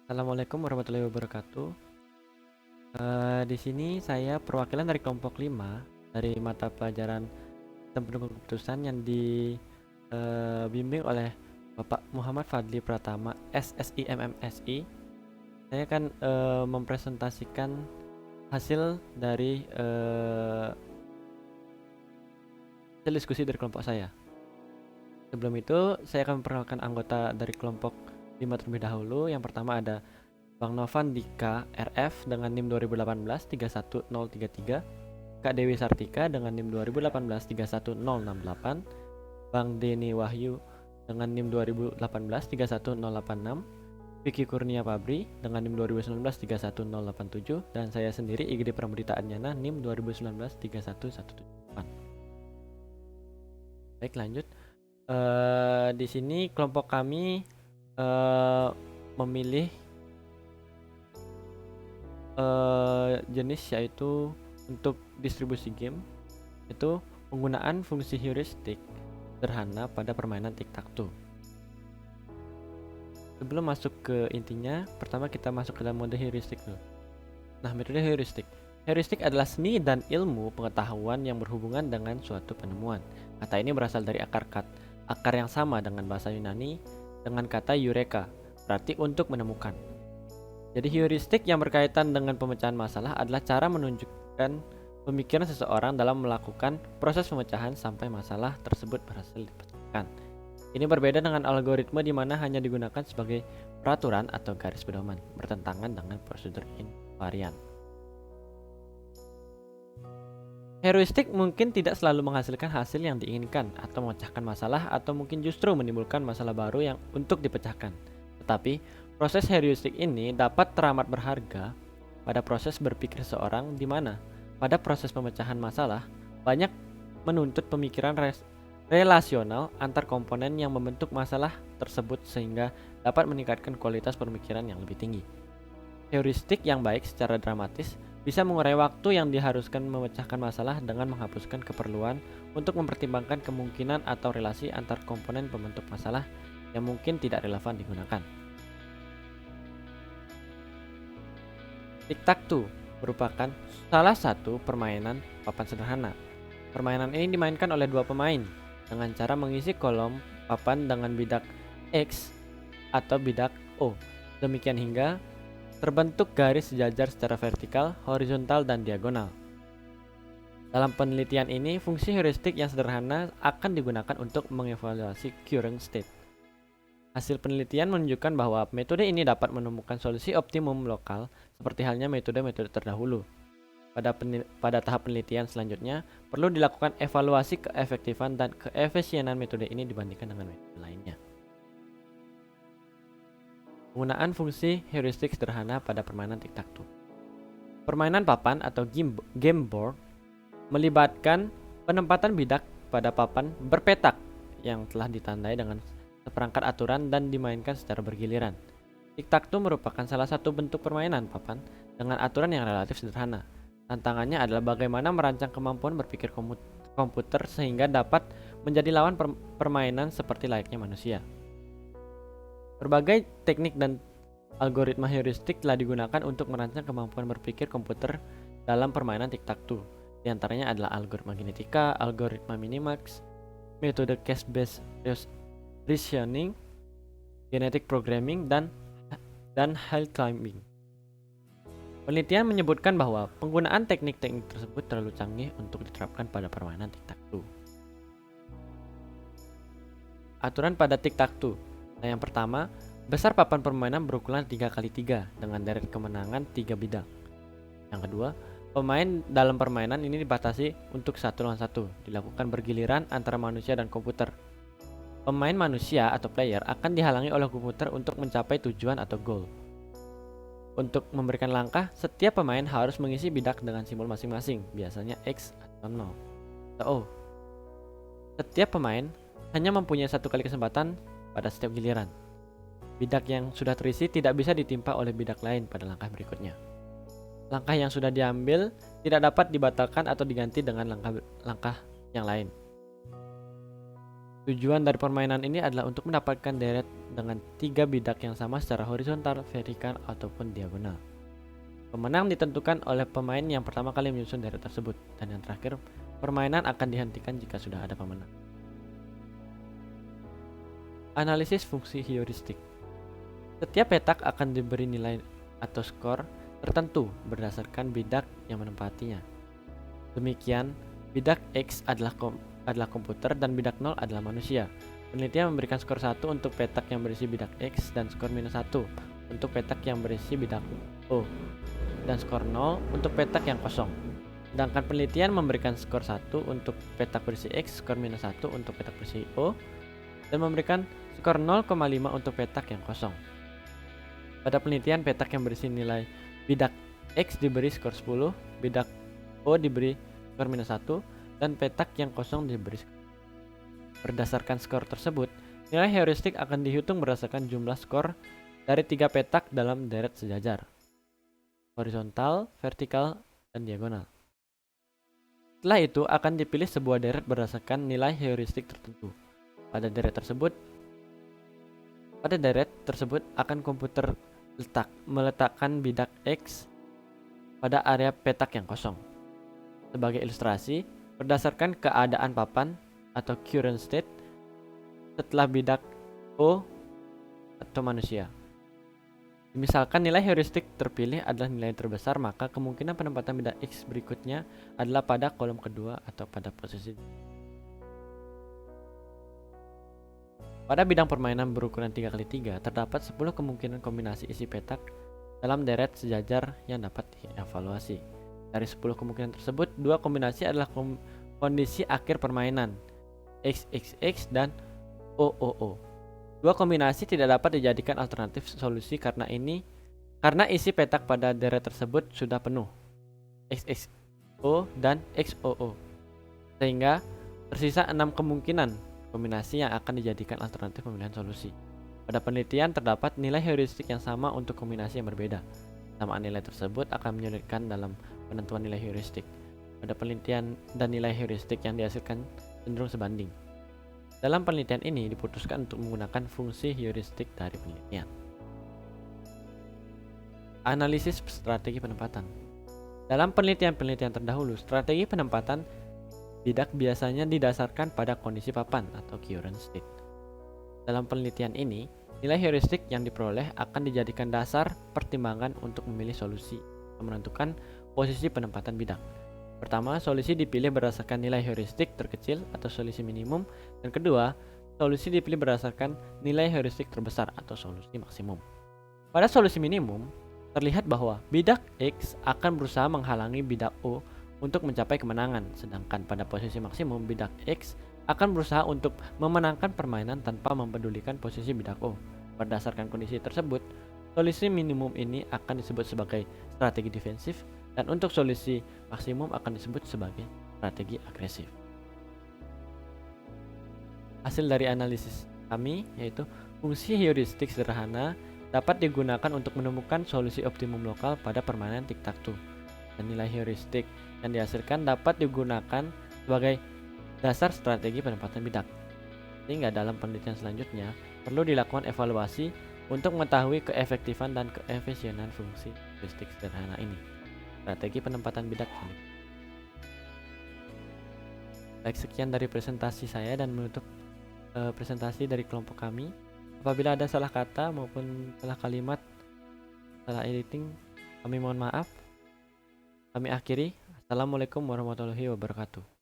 Assalamualaikum warahmatullahi wabarakatuh. Di sini saya perwakilan dari kelompok 5 dari mata pelajaran Sistem Pendukung Keputusan yang dibimbing oleh Bapak Muhammad Fadli Pratama, SSI MMSI. Saya akan mempresentasikan hasil dari hasil diskusi dari kelompok saya. Sebelum itu, saya akan memperkenalkan anggota dari kelompok 5 terlebih dahulu. Yang pertama ada Bang Novan Dika RF dengan NIM 2018 31033, Kak Dewi Sartika dengan NIM 2018 31068, Bang Deni Wahyu dengan NIM 2018 31086, Vicky Kurnia Pabri dengan NIM 2019 31087, dan saya sendiri IGD Pramudita Adnyana NIM 2019 31178. Baik, lanjut. Di sini kelompok kami memilih jenis yaitu untuk distribusi game itu penggunaan fungsi heuristik sederhana pada permainan tic-tac-toe. Sebelum masuk ke intinya, pertama kita masuk ke dalam mode heuristik dulu. Nah, metode heuristik. Heuristik adalah seni dan ilmu pengetahuan yang berhubungan dengan suatu penemuan. Kata ini berasal dari akar yang sama dengan bahasa Yunani dengan kata eureka, berarti untuk menemukan. Jadi heuristik yang berkaitan dengan pemecahan masalah adalah cara menunjukkan pemikiran seseorang dalam melakukan proses pemecahan sampai masalah tersebut berhasil dipecahkan. Ini berbeda dengan algoritma di mana hanya digunakan sebagai peraturan atau garis pedoman, bertentangan dengan prosedur invarian. Heuristik mungkin tidak selalu menghasilkan hasil yang diinginkan atau memecahkan masalah, atau mungkin justru menimbulkan masalah baru yang untuk dipecahkan. Tetapi proses heuristik ini dapat teramat berharga pada proses berpikir seorang, di mana pada proses pemecahan masalah banyak menuntut pemikiran relasional antar komponen yang membentuk masalah tersebut sehingga dapat meningkatkan kualitas pemikiran yang lebih tinggi. Heuristik yang baik secara dramatis bisa mengurai waktu yang diharuskan memecahkan masalah dengan menghapuskan keperluan untuk mempertimbangkan kemungkinan atau relasi antar komponen pembentuk masalah yang mungkin tidak relevan digunakan. Tic-tac-toe merupakan salah satu permainan papan sederhana. Permainan ini dimainkan oleh dua pemain dengan cara mengisi kolom papan dengan bidak X atau bidak O. Demikian hingga terbentuk garis sejajar secara vertikal, horizontal, dan diagonal. Dalam penelitian ini, fungsi heuristik yang sederhana akan digunakan untuk mengevaluasi current state. Hasil penelitian menunjukkan bahwa metode ini dapat menemukan solusi optimum lokal seperti halnya metode-metode terdahulu. Pada tahap penelitian selanjutnya, perlu dilakukan evaluasi keefektifan dan keefisienan metode ini dibandingkan dengan metode lainnya. Penggunaan fungsi heuristik sederhana pada permainan tic-tac-toe. Permainan papan atau game board melibatkan penempatan bidak pada papan berpetak yang telah ditandai dengan seperangkat aturan dan dimainkan secara bergiliran. Tic-tac-toe merupakan salah satu bentuk permainan papan dengan aturan yang relatif sederhana. Tantangannya adalah bagaimana merancang kemampuan berpikir komputer sehingga dapat menjadi lawan permainan seperti layaknya manusia. Berbagai teknik dan algoritma heuristik telah digunakan untuk merancang kemampuan berpikir komputer dalam permainan tic-tac-toe. Di antaranya adalah algoritma genetika, algoritma minimax, metode case-based reasoning, genetic programming, dan hill climbing. Penelitian menyebutkan bahwa penggunaan teknik-teknik tersebut terlalu canggih untuk diterapkan pada permainan tic-tac-toe. Aturan pada tic-tac-toe. Nah, yang pertama, besar papan permainan berukuran 3x3 dengan deret kemenangan 3 bidang. Yang kedua, pemain dalam permainan ini dibatasi untuk 1 lawan 1, dilakukan bergiliran antara manusia dan komputer. Pemain manusia atau player akan dihalangi oleh komputer untuk mencapai tujuan atau goal. Untuk memberikan langkah, setiap pemain harus mengisi bidak dengan simbol masing-masing, biasanya X atau 0 atau O. Setiap pemain hanya mempunyai satu kali kesempatan pada setiap giliran. Bidak yang sudah terisi tidak bisa ditimpa oleh bidak lain pada langkah berikutnya. Langkah yang sudah diambil tidak dapat dibatalkan atau diganti dengan langkah yang lain. Tujuan dari permainan ini adalah untuk mendapatkan deret dengan 3 bidak yang sama secara horizontal, vertikal, ataupun diagonal. Pemenang ditentukan oleh pemain yang pertama kali menyusun deret tersebut, dan yang terakhir, permainan akan dihentikan jika sudah ada pemenang. Analisis fungsi heuristik. Setiap petak akan diberi nilai atau skor tertentu berdasarkan bidak yang menempatinya. Demikian, bidak X adalah komputer dan bidak 0 adalah manusia. Penelitian memberikan skor 1 untuk petak yang berisi bidak X dan skor minus 1 untuk petak yang berisi bidak O, dan skor 0 untuk petak yang kosong. Sedangkan penelitian memberikan skor 1 untuk petak berisi X, skor minus 1 untuk petak berisi O, dan memberikan skor 0,5 untuk petak yang kosong. Pada penelitian, petak yang berisi nilai bidak X diberi skor 10, bidak O diberi skor minus 1, dan petak yang kosong diberi skor. Berdasarkan skor tersebut, nilai heuristik akan dihitung berdasarkan jumlah skor dari 3 petak dalam deret sejajar, horizontal, vertikal, dan diagonal. Setelah itu akan dipilih sebuah deret berdasarkan nilai heuristik tertentu. Pada deret tersebut akan komputer meletakkan bidak X pada area petak yang kosong. Sebagai ilustrasi, berdasarkan keadaan papan atau current state setelah bidak O atau manusia. Misalkan nilai heuristik terpilih adalah nilai terbesar, maka kemungkinan penempatan bidak X berikutnya adalah pada kolom kedua atau pada posisi. Pada bidang permainan berukuran 3x3, terdapat 10 kemungkinan kombinasi isi petak dalam deret sejajar yang dapat dievaluasi. Dari 10 kemungkinan tersebut, 2 kombinasi adalah kondisi akhir permainan, XXX dan OOO. 2 kombinasi tidak dapat dijadikan alternatif solusi karena isi petak pada deret tersebut sudah penuh, XXO dan XOO. Sehingga tersisa 6 kemungkinan kombinasi yang akan dijadikan alternatif pemilihan solusi. Pada penelitian terdapat nilai heuristik yang sama untuk kombinasi yang berbeda. Samaan nilai tersebut akan menyulitkan dalam penentuan nilai heuristik. Pada penelitian dan nilai heuristik yang dihasilkan cenderung sebanding. Dalam penelitian ini diputuskan untuk menggunakan fungsi heuristik dari penelitian. Analisis strategi penempatan. Dalam penelitian-penelitian terdahulu, strategi penempatan bidak biasanya didasarkan pada kondisi papan atau current state. Dalam penelitian ini, nilai heuristik yang diperoleh akan dijadikan dasar pertimbangan untuk memilih solusi yang menentukan posisi penempatan bidak. Pertama, solusi dipilih berdasarkan nilai heuristik terkecil atau solusi minimum, dan kedua, solusi dipilih berdasarkan nilai heuristik terbesar atau solusi maksimum. Pada solusi minimum, terlihat bahwa bidak X akan berusaha menghalangi bidak O untuk mencapai kemenangan, sedangkan pada posisi maksimum bidak X akan berusaha untuk memenangkan permainan tanpa mempedulikan posisi bidak O. Berdasarkan kondisi tersebut, solusi minimum ini akan disebut sebagai strategi defensif, dan untuk solusi maksimum akan disebut sebagai strategi agresif. Hasil dari analisis kami yaitu fungsi heuristik sederhana dapat digunakan untuk menemukan solusi optimum lokal pada permainan tic-tac-toe, dan nilai heuristik yang dihasilkan dapat digunakan sebagai dasar strategi penempatan bidak. Sehingga dalam penelitian selanjutnya perlu dilakukan evaluasi untuk mengetahui keefektifan dan keefisienan fungsi heuristik sederhana ini. Strategi penempatan bidak ini. Baik, sekian dari presentasi saya dan menutup presentasi dari kelompok kami. Apabila ada salah kata maupun salah kalimat, salah editing, kami mohon maaf. Kami akhiri. Assalamualaikum warahmatullahi wabarakatuh.